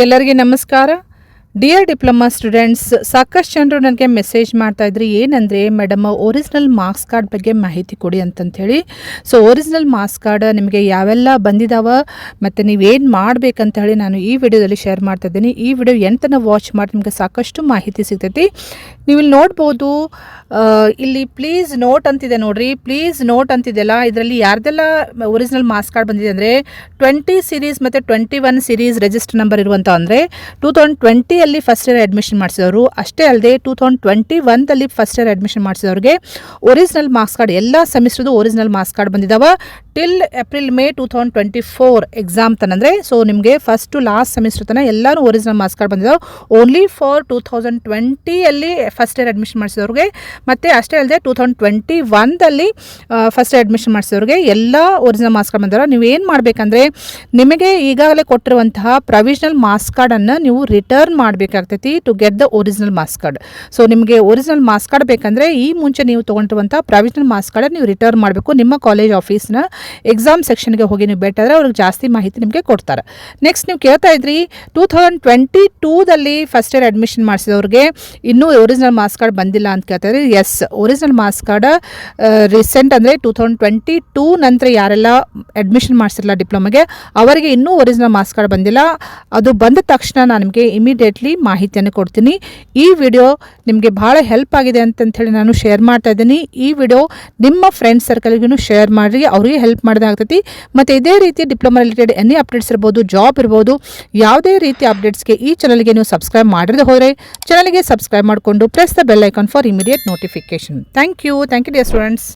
ಎಲ್ಲರಿಗೆ ನಮಸ್ಕಾರ. Dear diploma students, ಸಾಕಷ್ಟು ಜನರು ನನಗೆ ಮೆಸೇಜ್ ಮಾಡ್ತಾ ಇದ್ರಿ, ಏನಂದರೆ ಮೇಡಮ್ ಒರಿಜಿನಲ್ ಮಾರ್ಕ್ಸ್ ಕಾರ್ಡ್ ಬಗ್ಗೆ ಮಾಹಿತಿ ಕೊಡಿ ಅಂತಂಥೇಳಿ. ಸೊ ಒರಿಜಿನಲ್ ಮಾರ್ಕ್ಸ್ ಕಾರ್ಡ್ ನಿಮಗೆ ಯಾವೆಲ್ಲ ಬಂದಿದ್ದಾವ ಮತ್ತು ನೀವೇನು ಮಾಡಬೇಕಂತ ಹೇಳಿ ನಾನು ಈ ವಿಡಿಯೋದಲ್ಲಿ ಶೇರ್ ಮಾಡ್ತಾ ಇದ್ದೀನಿ. ಈ ವಿಡಿಯೋ ಎಂತನ ವಾಚ್ ಮಾಡಿ ನಿಮಗೆ ಸಾಕಷ್ಟು ಮಾಹಿತಿ ಸಿಗ್ತೈತಿ. ನೀವು ಇಲ್ಲಿ ನೋಡ್ಬೋದು, ಇಲ್ಲಿ ಪ್ಲೀಸ್ ನೋಟ್ ಅಂತಿದೆ ನೋಡ್ರಿ. ಪ್ಲೀಸ್ ನೋಟ್ ಅಂತಿದೆಯಲ್ಲ, ಇದರಲ್ಲಿ ಯಾರ್ದೆಲ್ಲ ಒರಿಜಿನಲ್ ಮಾರ್ಕ್ಸ್ ಕಾರ್ಡ್ ಬಂದಿದೆ ಅಂದರೆ 20 ಸೀರೀಸ್ ಮತ್ತು 21 ಸೀರೀಸ್ ರಿಜಿಸ್ಟರ್ ನಂಬರ್ ಇರುವಂಥ, ಅಂದರೆ 2020 ಅಲ್ಲಿ ಫಸ್ಟ್ ಇಯರ್ ಅಡ್ಮಿಷನ್ ಮಾಡಿಸಿದವರು, ಅಷ್ಟೇ ಅಲ್ಲದೆ 2021ದಲ್ಲಿ ಫಸ್ಟ್ ಇಯರ್ ಅಡ್ಮಿಷನ್ ಮಾಡಿಸಿದವ್ರಿಗೆ ಒರಿಜಿನಲ್ ಮಾರ್ಕ್ಸ್ ಕಾರ್ಡ್ ಎಲ್ಲ ಸೆಮಿಸ್ಟರ್ದು ಒರಿಜಿನಲ್ ಮಾರ್ಕ್ಸ್ ಕಾರ್ಡ್ ಬಂದಿದ್ದಾವೆ ಟಿಲ್ ಏಪ್ರಿಲ್ ಮೇ 2024 ಎಕ್ಸಾಮ್ ತನಂದರೆ. ಸೊ ನಿಮಗೆ ಫಸ್ಟ್ ಟು ಲಾಸ್ಟ್ ಸೆಮಿಸ್ಟರ್ ತನಕ ಎಲ್ಲರೂ ಒರಿಜಿನಲ್ ಮಾರ್ಕ್ಸ್ ಕಾರ್ಡ್ ಬಂದಿದ್ದಾವೆ. ಓನ್ಲಿ ಫಾರ್ 2020ಅಲ್ಲಿ ಫಸ್ಟ್ ಇಯರ್ ಅಡ್ಮಿಷನ್ ಮಾಡಿಸಿದವ್ರಿಗೆ ಮತ್ತು ಅಷ್ಟೇ ಅಲ್ಲದೆ 2021ದಲ್ಲಿ ಫಸ್ಟ್ ಇಯರ್ ಅಡ್ಮಿಷನ್ ಮಾಡಿಸಿದವ್ರಿಗೆ ಎಲ್ಲ ಒರಿಜಿನಲ್ ಮಾರ್ಕ್ಸ್ ಕಾರ್ಡ್ ಬಂದಿದ್ದಾರೆ. ನೀವು ಏನು ಮಾಡಬೇಕಂದ್ರೆ, ನಿಮಗೆ ಈಗಾಗಲೇ ಕೊಟ್ಟಿರುವಂತಹ ಪ್ರೊವಿಷನಲ್ ಮಾರ್ಕ್ಸ್ ಕಾರ್ಡನ್ನು ನೀವು ರಿಟರ್ನ್ ಮಾಡಬೇಕಾಗ್ತೈತಿ to get the original marks card. So ನಿಮಗೆ ಒರಿಜಿನಲ್ ಮಾರ್ಕ್ಸ್ ಕಾರ್ಡ್ ಬೇಕಂದರೆ ಈ ಮುಂಚೆ ನೀವು ತೊಗೊಂಡಿರುವಂಥ ಪ್ರೊವಿಷನಲ್ ಮಾರ್ಕ್ಸ್ ಕಾರ್ಡ್ ನೀವು ರಿಟರ್ನ್ ಮಾಡಬೇಕು. ನಿಮ್ಮ ಕಾಲೇಜ್ ಆಫೀಸ್ನ ಎಕ್ಸಾಮ್ ಸೆಕ್ಷನ್ಗೆ ಹೋಗಿ ನೀವು ಭೇಟಿಯಾದರೆ ಅವ್ರಿಗೆ ಜಾಸ್ತಿ ಮಾಹಿತಿ ನಿಮಗೆ ಕೊಡ್ತಾರೆ. ನೆಕ್ಸ್ಟ್ ನೀವು ಕೇಳ್ತಾ ಇದ್ರಿ, 2022ದಲ್ಲಿ ಫಸ್ಟ್ ಇಯರ್ ಅಡ್ಮಿಷನ್ ಮಾಡಿಸಿದವ್ರಿಗೆ ಇನ್ನೂ ಒರಿಜಿನಲ್ ಮಾರ್ಕ್ಸ್ ಕಾರ್ಡ್ ಬಂದಿಲ್ಲ ಅಂತ ಕೇಳ್ತಾ ಇದ್ರಿ. Yes, original marks card recent ಅಂದರೆ 2022 ನಂತರ ಯಾರೆಲ್ಲ ಅಡ್ಮಿಷನ್ ಮಾಡಿಸಿರಲ್ಲ ಡಿಪ್ಲೊಮಾಗೆ, ಅವರಿಗೆ ಇನ್ನೂ ಒರಿಜಿನಲ್ ಮಾರ್ಕ್ಸ್ ಕಾರ್ಡ್ ಬಂದಿಲ್ಲ. ಅದು ಬಂದ ತಕ್ಷಣ ನಾನು ನಿಮಗೆ ಇಮಿಡಿಯೇಟ್ಲಿ ಮಾಹಿತಿಯನ್ನು ಕೊಡ್ತೀನಿ. ಈ ವಿಡಿಯೋ ನಿಮಗೆ ಭಾಳ ಹೆಲ್ಪ್ ಆಗಿದೆ ಅಂತಂಥೇಳಿ ನಾನು ಶೇರ್ ಮಾಡ್ತಾ ಇದ್ದೀನಿ. ಈ ವಿಡಿಯೋ ನಿಮ್ಮ ಫ್ರೆಂಡ್ಸ್ ಸರ್ಕಲ್ಗೂ ಶೇರ್ ಮಾಡಿ, ಅವರಿಗೆ ಹೆಲ್ಪ್ ಮಾಡೋದಾಗ್ತೈತಿ. ಮತ್ತು ಇದೇ ರೀತಿ ಡಿಪ್ಲೊಮಾ ರಿಲೇಟೆಡ್ ಎನಿ ಅಪ್ಡೇಟ್ಸ್ ಇರ್ಬೋದು, ಜಾಬ್ ಇರ್ಬೋದು, ಯಾವುದೇ ರೀತಿ ಅಪ್ಡೇಟ್ಸ್ಗೆ ಈ ಚಾನಲ್ಗೆ ನೀವು ಸಬ್ಸ್ಕ್ರೈಬ್ ಮಾಡಿರದೆ ಹೋದರೆ ಚಾನಲ್ಗೆ ಸಬ್ಸ್ಕ್ರೈಬ್ ಮಾಡಿಕೊಂಡು press the bell icon for immediate notification. Thank you dear students.